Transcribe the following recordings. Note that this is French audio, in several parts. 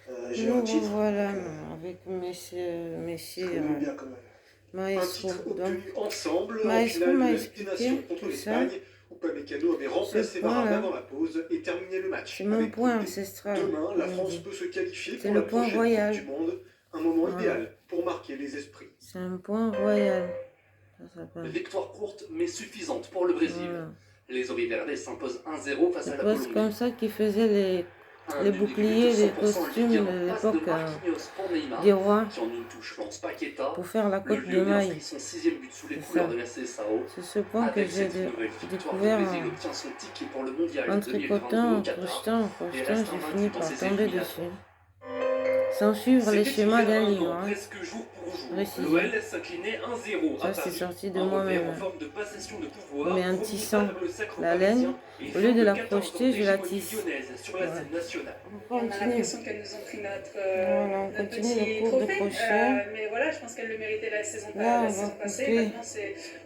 Nous un titre. revoilà avec Messi, Je connais bien quand même. Un Maestro. titre Donc, obtenu ensemble en Maestro finale de m'a la Ligue des Nations expliqué contre tout ça. l'Espagne, où Upamecano avait Ce remplacé Varane point-là, avant la pause et terminé le match c'est mon avec point beauté. ancestral. Demain, la on France dit. peut se qualifier C'est pour la le point prochaine Coupe royal. du Monde, un moment Voilà. idéal pour marquer les esprits. C'est un point royal. Ça s'appelle. Victoire courte mais suffisante pour le Brésil. Voilà. Les Auriverdes s'imposent 1-0 face à C'est la presque Colombie. comme ça qu'ils faisaient les Un boucliers, unique but les 100% costumes Ligue 1, de passe l'époque Marquinhos pour Neymar, des rois qui en une touche lance Paqueta. pour faire la Le côte de Lyonnais maille. inscrit son 6e but sous les C'est couleurs ça. de la CSAO. C'est ce point que Avec j'ai cette nouvelle victoire, le découvert Brésil obtient son ticket pour le mondial en 2022 tricotant, au en Qatar. crochetant, Et reste j'ai invaincu fini dans par ses tomber éliminatoires. dessus. Sans suivre les C'était schémas hier d'un un livre. an, Hein. presque jour pour jour. Précision. L'OL s'inclinait 1-0 à Ça, c'est Paris. sorti de Un revers moi-même. en forme de passation de pouvoir, Mais en remonta tissant vers le sacre la laine, parisien et au lieu fin de la 14 ans crocheter, je la d'hégémonie tisse. lyonnaise sur la Voilà. scène nationale. On On a continue. l'impression qu'elles nous ont pris Voilà, on notre continue le petit cours de trophée. crochet. Mais voilà, je pense qu'elle le méritait la saison, Là, on la va saison passée. couper. Maintenant,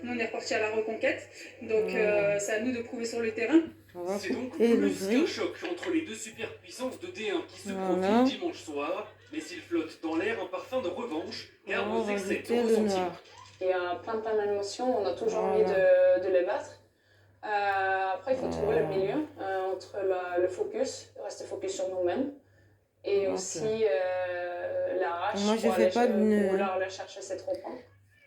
nous, on est reparti à la reconquête. Donc, Voilà. c'est à nous de prouver sur le terrain. On va C'est donc couper le plus qu'un gris. choc entre les deux superpuissances de D1 qui se Voilà. profilent dimanche soir, mais s'il flotte dans l'air un parfum de revanche, car On aux va excès ajouter de le ressenti. noir. Il y a plein d'émotions, on a toujours Voilà. envie de les battre. Après, il faut trouver le milieu entre le focus, rester focus sur nous-mêmes, et Ok. aussi la rage Moi, je pour fais aller, pas de nœud, pour hein. aller chercher ces 3 points.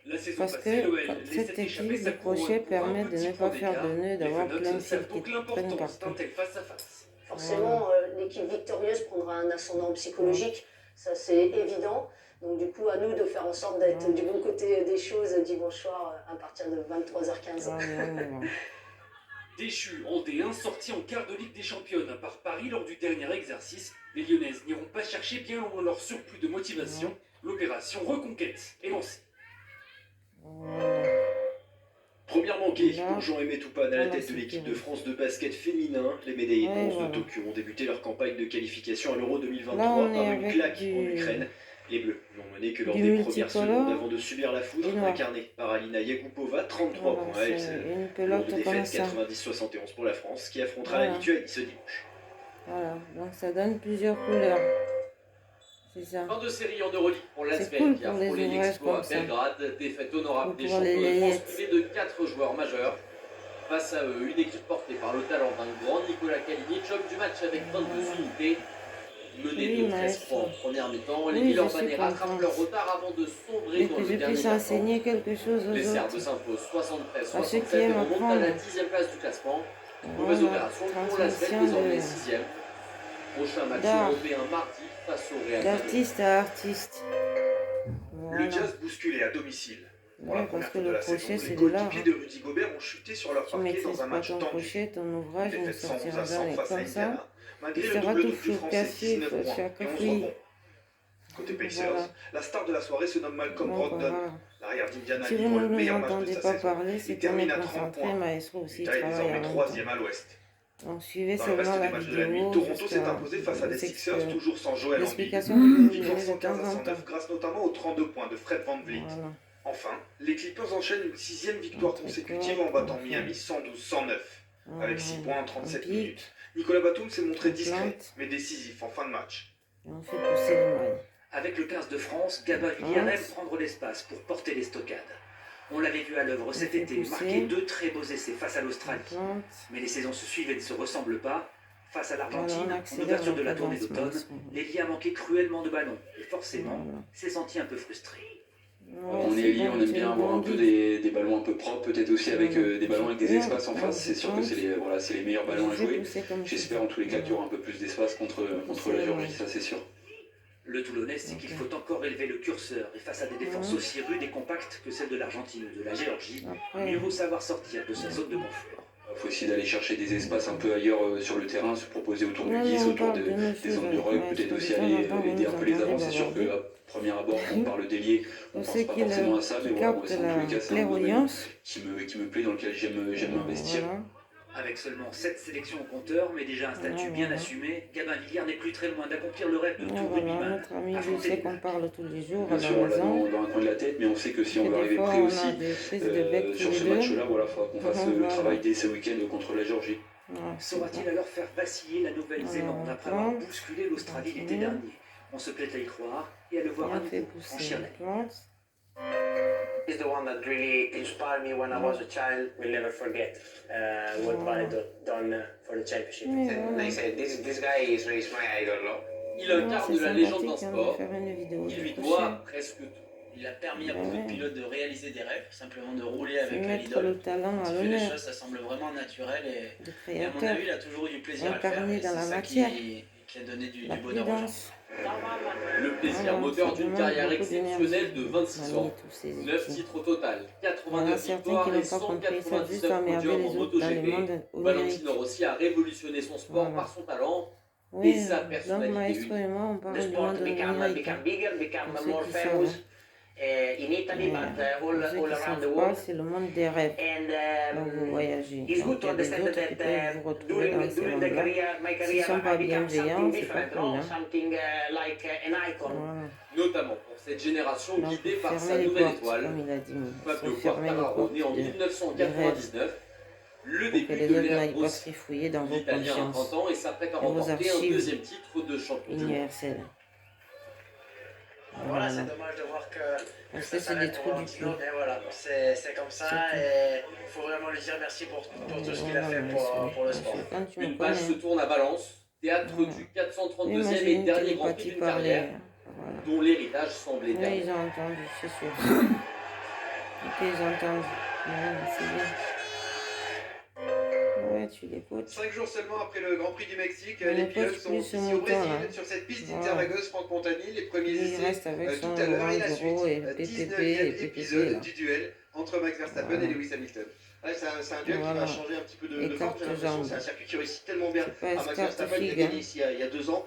La saison Parce passée, que l'OL cette laissait échapper technique sa de crochet couronne pour un permet de petit ne point pas faire d'écart. de nœuds, Les d'avoir Fenotes plein de savent fils qui donc traînent l'importance partout. d'un tel face-à-face. Forcément, l'équipe victorieuse prendra un ascendant psychologique, ça c'est évident. Donc du coup, à nous de faire en sorte d'être du bon côté des choses dimanche soir à partir de 23h15. Allez, on y va. Déchus en D1, sortis en quart de Ligue des Championnes par Paris lors du dernier exercice, les Lyonnaises n'iront pas chercher bien loin leur surplus de motivation. L'opération Reconquête est lancée. Voilà. Première manquée Là, pour Jean-Aimé Toupane à la voilà, tête de c'est l'équipe fini. de France de basket féminin. Les médaillés de Ouais, bronze voilà. de Tokyo ont débuté leur campagne de qualification à l'Euro 2023 Là, on est par une avec claque du- en Ukraine. Les Bleus n'ont mené que lors du des premières multicolore secondes avant de subir la foudre, et noir. incarnée par Alina Yakupova, 33 Voilà, points à elle c'est seule. une Lors pelote de comme défaite ça. 90-71 pour la France, qui affrontera Voilà. la Lituanie ce dimanche. Voilà, donc ça donne plusieurs couleurs. C'est ça. Fin de série en Euroleague pour C'est l'Asvel cool qui a pour les affronté ouvrages l'Expo à comme ça. Belgrade. Défaite honorable des Pour les champions de France layettes. privés de 4 joueurs majeurs. Face à eux, une équipe portée par le talent d'un grand Nikola Kalinic, homme du match avec 22 unités. Mené Oui, de 13 maestro. points en première mi-temps, les Oui, je Villeurbanais suis rattrapent contente. leur retard avant de sombrer Et dans que le je dernier puisse quart-temps. enseigner quelque chose Les aux Serbes autres. s'imposent À ceux 73-67 qui et aiment remontent à la apprendre. 10e place du classement. Mauvaise Voilà, opération pour l'Asvel, transmission désormais de- 6e. Prochain match d'art. européen mardi face au Real Madrid. d'artiste à artiste. Voilà. Le Jazz bousculé à domicile. Pour Ouais, la parce première que fois de le la crochet, saison, c'est les de l'art. coéquipiers de Rudy Gobert ont chuté sur leur Si tu parquet maîtrises dans un pas match ton tendu. crochet, ton ouvrage ne Défaite 111 sortira à 100 jamais face à comme ça. Indiana, malgré Il le sera double tout double du Français, cassé 19 points chaque et 11 fouille. rebonds. Côté Pacers, Voilà. la star de la soirée se nomme Malcolm Donc, Brogdon. voilà. L'arrière d'Indiana Si vous livre ne le nous meilleur match de entendez sa pas saison. parler, Il c'est qu'on termine est à 30 concentré. points. Maestro aussi Utah est travaille en désormais même temps. troisième à l'ouest. Donc suivez Dans le seulement reste la des matchs de la nuit, vidéo Toronto s'est jusqu'à imposé face à des Sixers, toujours sans Joel Embiid. l'explication que je vais vous Victoire donner de 115 temps à en temps. 109 grâce notamment aux 32 points de Fred VanVleet. Voilà. Enfin, les Clippers enchaînent une 6e victoire consécutive en battant Miami 112-109. Avec 6 points en 37 minutes. Nicolas Batum s'est montré discret, mais décisif en fin de match. Et on fait pousser les mailles. Avec le 15 de France, Gabin Villiers aime prendre l'espace pour porter les stockades. On l'avait vu à l'œuvre cet fait été, pousser. marquer 2 très beaux essais face à l'Australie. Plante. Mais les saisons se suivent et ne se ressemblent pas. Face à l'Argentine, Voilà, on en accélère ouverture de la la tournée cadence, d'automne, Maestro. Lélie a manqué cruellement de ballons et forcément Voilà. s'est senti un peu frustré. Ouais, On c'est est lié, bon, on aime c'est bien le avoir bon un peu guide. des ballons un peu propres, peut-être aussi avec des ballons avec des Ouais, espaces en ouais, face. C'est sûr que ouais. c'est les meilleurs ballons à Je fais jouer. pousser comme J'espère ça. en tous les cas qu'il y aura un peu plus d'espace contre la Géorgie, ça c'est sûr. Le Toulonnais sait qu'il faut encore élever le curseur et face à des défenses Ouais. aussi rudes et compactes que celles de l'Argentine ou de la Géorgie, Après, mieux vaut savoir sortir de sa zone de confort. Il faut essayer d'aller chercher des espaces un peu ailleurs sur le terrain, se proposer autour du Ouais, 10, on autour parle de nos des choses zones de avec rug, Maestro. peut-être aussi De temps aller en temps, aider vous un peu les nous avants. C'est sûr entendez qu'à premier abord, quand on parle d'ailier, on on pense sait pas qu'il forcément à ça, mais voilà, moi, capte c'est en tous les cas, la c'est un domaine clairaudience. qui me plaît, dans lequel j'aime investir. Voilà. Avec seulement 7 sélections au compteur, mais déjà un statut Ouais, bien voilà. assumé, Gabin Villiers n'est plus très loin d'accomplir le rêve de Ouais, tout voilà, rugbyman. notre ami, je affronter sais les qu'on Blacks. parle tous les jours à Bien la sûr, on l'a maison. dans un coin de la tête, mais on sait que si on Et veut des arriver fois, prêt on aussi a des prises de bec tous sur les ce deux. match-là, voilà, il faudra qu'on fasse le Voilà. travail dès ce week-end contre la Géorgie. Ouais, c'est Saura-t-il alors faire vaciller la Nouvelle-Zélande Voilà, après avoir plante. bousculé l'Australie l'été Continue. dernier? On se plaît à y croire et à le voir On à a fait nouveau pousser franchir la la ligne. plante. He's the one that really inspired me when I was a child. We'll never forget what Barry done for the championship. Mais And voilà. I said, this guy is really my idol, no? Il Ouais, incarne c'est la légende d'un sympathique, hein, de sport. faire une vidéo Il du lui prochain. doit presque tout. Il a permis à Bah beaucoup de ouais. pilotes de réaliser des rêves, simplement de rouler C'est avec mettre l'idole. le talent Quand à il fait les l'honneur choses, ça semble vraiment naturel de et à mon créateur. avis, il a toujours eu du plaisir à le faire. Incarné Et dans c'est la ça matière. qui a donné du La bonheur aux gens. prudence. Le plaisir Voilà, moteur ça d'une demande carrière beaucoup exceptionnelle de d'énergie. 26 Parmi ans. tous ces 9 équipes. titres au total, Il y en 89 a certains qui victoires et n'ont pas compris ça, juste 199 emmerder podiums les en autres dans le MotoGP. monde Valentino onirique. Rossi a révolutionné son sport Voilà. par son talent et Oui, sa donc personnalité Maestro unique. et moi, on parle The du sport monde become onirique. bigger, become Pour ceux more qui savent. famous in Italy, but Pour all ceux qui around ne the savent pas, world. c'est le monde des rêves. And Donc vous voyagez. it's Donc good il to y a des understand autres qui that peuvent vous retrouver dans ces during mondes-là. my S'ils career, sont pas I become bienveillants, something c'est pas different, cool. no? Hein. Something like an icon. Voilà. Notamment pour cette génération Donc guidée par sa fermez les nouvelle portes, étoile, comme il a dit. Il Fabio faut fermer les Quartararo, portes né en des rêves 1999, le pour que début les de autres l'ère n'aillent pas Rossi. trifouiller dans vos L'Italien a 30 consciences ans et s'apprête à et vos remporter un archives deuxième titre de champion du monde. universelles. Voilà, Voilà. c'est dommage de voir que Parce ça que c'est des s'arrête trous pour du Valentino, cul. mais voilà, c'est comme ça C'est tout. et il faut vraiment lui dire merci pour tout ce qu'il a Voilà, fait mais pour le c'est- sport. Quand tu me Une page se connais. tourne à Valence, théâtre Voilà. du Oui, 432e moi j'ai et une dernier Grand Prix télépathie d'une par les... carrière Voilà. dont l'héritage semble Oui, éternel. ils ont entendu, c'est sûr. Ok, ils entendent. Ouais, c'est bien. Ouais, tu l'écoutes. 5 jours seulement après le Grand Prix du Mexique, On les écoute pilotes sont plus ici ce au mouton, Brésil, là. sur cette piste Voilà. d'Interlagos, Franck Montagny. Les premiers Il essais reste avec tout son à l'heure et la Enduro suite. et PPP 19e et PPP. épisode Là. du duel entre Max Verstappen Voilà. et Lewis Hamilton. Ouais, c'est un duel qui Voilà. va changer un petit peu de forme, Écarte j'ai l'impression. jambes. C'est un circuit qui réussit tellement bien C'est pas à Max escarte Verstappen. Il a figue, gagné hein. ici il y a 2 ans.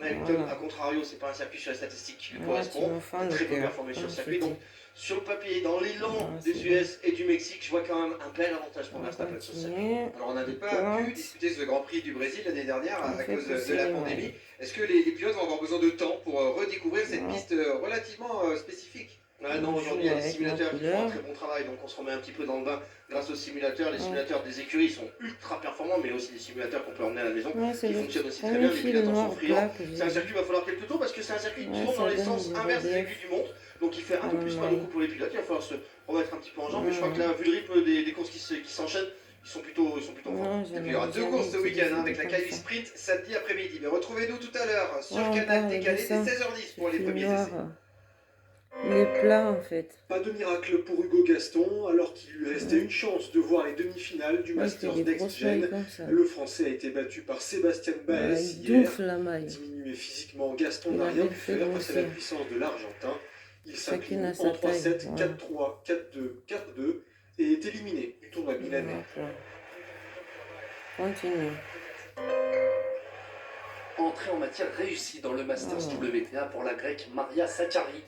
Hamilton, Voilà. à contrario, c'est pas un circuit sur la statistique qui lui Ouais, correspond. tu me fends le Très peu cœur, performé sur le comme circuit. je Donc, sur le papier, dans l'élan Ouais, des c'est US et du Mexique, je vois quand même un bel avantage pour On Verstappen sur ce circuit. continue. Alors on n'avait pas Plante. pu discuter ce Grand Prix du Brésil l'année dernière On à fait cause pousser de la les pandémie. mailles. Est-ce que les pilotes vont avoir besoin de temps pour redécouvrir cette Ouais. piste relativement spécifique? Non, On aujourd'hui il y joue a des avec simulateurs nos qui font un couleurs. très bon travail, donc on se remet un petit peu dans le bain grâce aux simulateurs. Les Ouais. simulateurs des écuries sont ultra performants, mais aussi des simulateurs qu'on peut emmener à la maison Ouais, c'est qui le fonctionnent aussi très premier bien. Les fil pilotes en sont noir friands. plat que C'est un j'ai circuit, il va falloir quelques tours parce que c'est un circuit Ouais, souvent ça dans les donne sens du inverse des relief. aiguilles du montre, donc il fait un peu plus mal au cou pour les pilotes. Il va falloir se remettre un petit peu en jambe, mais je crois que là, vu le rythme des courses qui s'enchaînent, ils sont plutôt en forme. Non, Et puis il y aura 2 courses ce week-end avec la Kylie Sprint samedi après-midi. Mais retrouvez-nous tout à l'heure sur Ouais, on Canal parle de décalé dès ça. 16h10 pour Ce les fil premiers noir, essais. il est plat en fait. Pas de miracle pour Hugo Gaston, alors qu'il lui restait une chance de voir les demi-finales du Ouais, Masters c'est des Next grosses mailles Gen. comme ça. Le Français a été battu par Sébastien Voilà, Baez il hier. doufle la maille. Diminué physiquement, Gaston Il n'a rien avait pu fait faire face à la grossir. puissance de l'Argentin. Il Chacune s'incline à en sa 3-7, taille. Voilà. 4-3, 4-2, 4-2 et est éliminé du tournoi milanais. Voilà. Continue. Entrée en matière réussie dans le Masters WTA pour la grecque Maria Sakkari.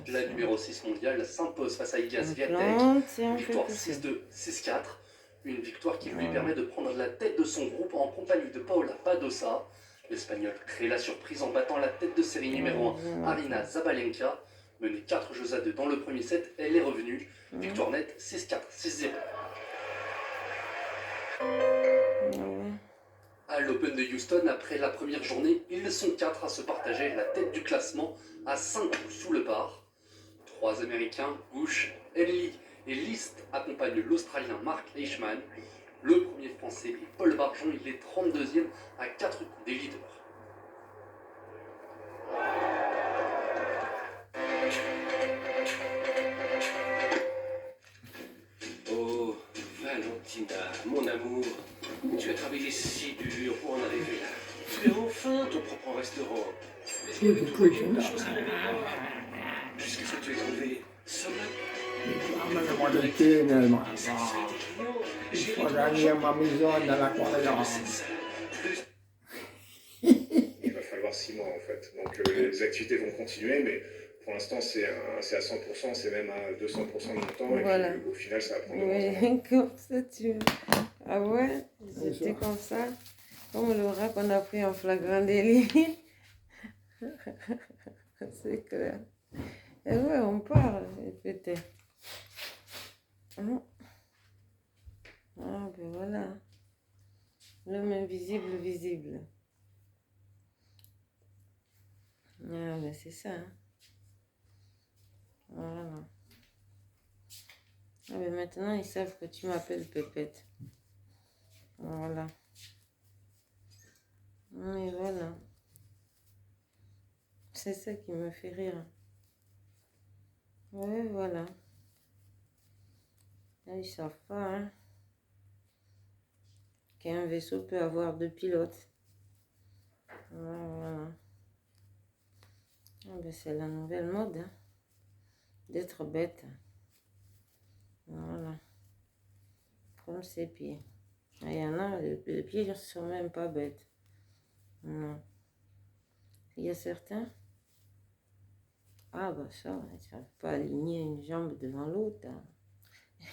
La numéro 6 mondiale s'impose face à Iga On Swiatek. plante et on fait Victoire pousser. 6-2, 6-4. Une victoire qui lui Voilà. permet de prendre la tête de son groupe en compagnie de Paola Badosa. L'Espagnol crée la surprise en battant la tête de série numéro 1, Arina Zabalenka. Menée 4 jeux à 2 dans le premier set, elle est revenue. Victoire nette 6-4, 6-0. À l'Open de Houston, après la première journée, ils sont 4 à se partager la tête du classement à 5 coups sous le par. 3 Américains, Bush, Henley et List accompagnent l'Australien Mark Leishman. Le premier Français est Paul Barjon, il est 32e à 4 coups des leaders. Oh, Valentina, mon amour, tu as travaillé si dur pour en arriver là. Tu as enfin ton propre restaurant. Mais il y avait toujours quelque chose qui n'allait pas. Jusqu'à ce que tu aies trouvé cela. Il faut gagner ma maison dans la croyance. Il va falloir 6 mois en fait. Donc les activités vont continuer, mais pour l'instant c'est à 100%, c'est même à 200% de mon temps. Voilà. Et puis, au final, ça va prendre de moins en moins. Oui, comme ça tu... Ah ouais, c'était comme ça. Comme le rap qu'on a pris en flagrant délit. C'est clair. Et ouais, on parle, peut-être. Ah ben voilà. L'homme invisible, visible. Ah, ben c'est ça. Hein. Voilà. Ah, ben maintenant, ils savent que tu m'appelles Pépette. Voilà. Mais voilà. C'est ça qui me fait rire. Ouais, voilà. Là, ils savent pas, hein, qu'un vaisseau peut avoir 2 pilotes. Voilà. Ah, ben, c'est la nouvelle mode, hein, d'être bête. Voilà. Comme ses pieds. Il y en a, les pieds ne sont même pas bêtes. Non. Il y a certains. Ah, bah ça, ils ne savent pas aligner une jambe devant l'autre. Hein.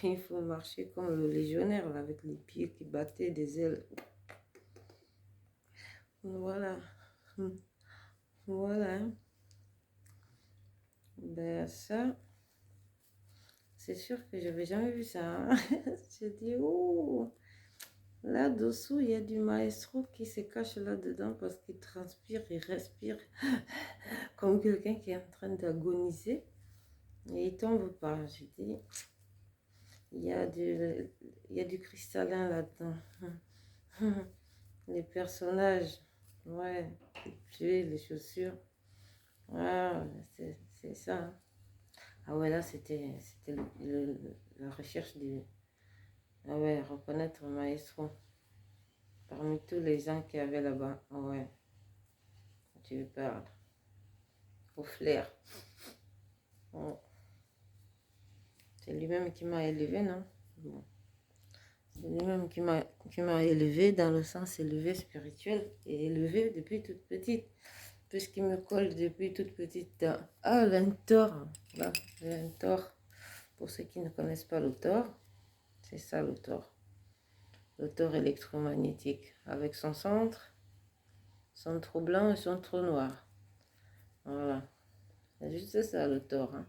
Il faut marcher comme le légionnaire, là, avec les pieds qui battaient des ailes. Voilà. Voilà. Ben, ça, c'est sûr que je n'avais jamais vu ça. Hein. Je dis, oh, là-dessous, il y a du maestro qui se cache là-dedans parce qu'il transpire, il respire comme quelqu'un qui est en train d'agoniser. Et il tombe pas. Je dis, il y a du cristallin là-dedans. Les personnages, ouais, les pieds, les chaussures. Ah, c'est ça. Hein. Ah ouais, là, c'était la recherche du... Ah ouais, reconnaître maestro. Parmi tous les gens qui avaient là-bas. Ah ouais, tu parles. Au flair. Oh. C'est lui-même qui m'a élevé, non? Bon. C'est lui-même qui m'a élevé dans le sens élevé spirituel et élevé depuis toute petite. Puisqu'il me colle depuis toute petite. Ah, l'Entor. Là, l'Entor. Pour ceux qui ne connaissent pas l'auteur, c'est ça l'auteur. L'auteur électromagnétique. Avec son centre, son trou blanc et son trou noir. Voilà. C'est juste ça l'auteur. Hein.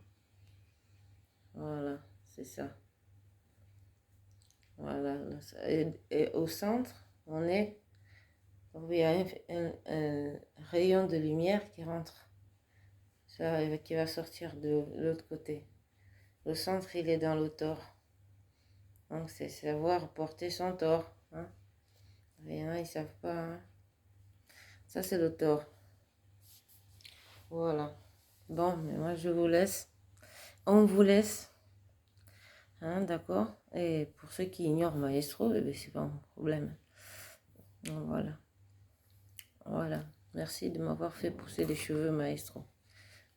Voilà, c'est ça. Voilà. Et au centre, on est... Il y a un rayon de lumière qui rentre, ça, qui va sortir de l'autre côté. Le centre, il est dans le tort. Donc, c'est savoir porter son tort. Hein. Il y en a, ils ne savent pas. Hein. Ça, c'est le tort. Voilà. Bon, mais moi, je vous laisse. On vous laisse. Hein, d'accord? Et pour ceux qui ignorent Maestro, eh bien, c'est pas un problème. Donc, voilà. Voilà, merci de m'avoir fait pousser les cheveux, maestro.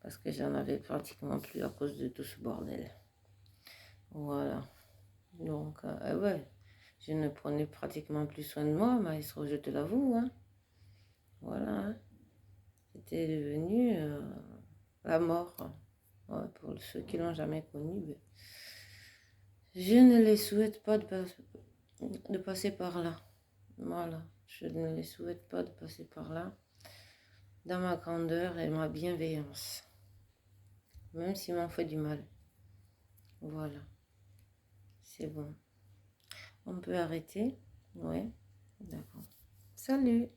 Parce que j'en avais pratiquement plus à cause de tout ce bordel. Voilà. Donc, ouais, je ne prenais pratiquement plus soin de moi, maestro, je te l'avoue. Hein. Voilà. Hein. C'était devenu la mort. Ouais, pour ceux qui ne l'ont jamais connu, ben, je ne les souhaite pas de passer par là. Voilà. Je ne les souhaite pas de passer par là, dans ma grandeur et ma bienveillance, même s'ils m'ont fait du mal. Voilà, c'est bon. On peut arrêter? Ouais, d'accord. Salut!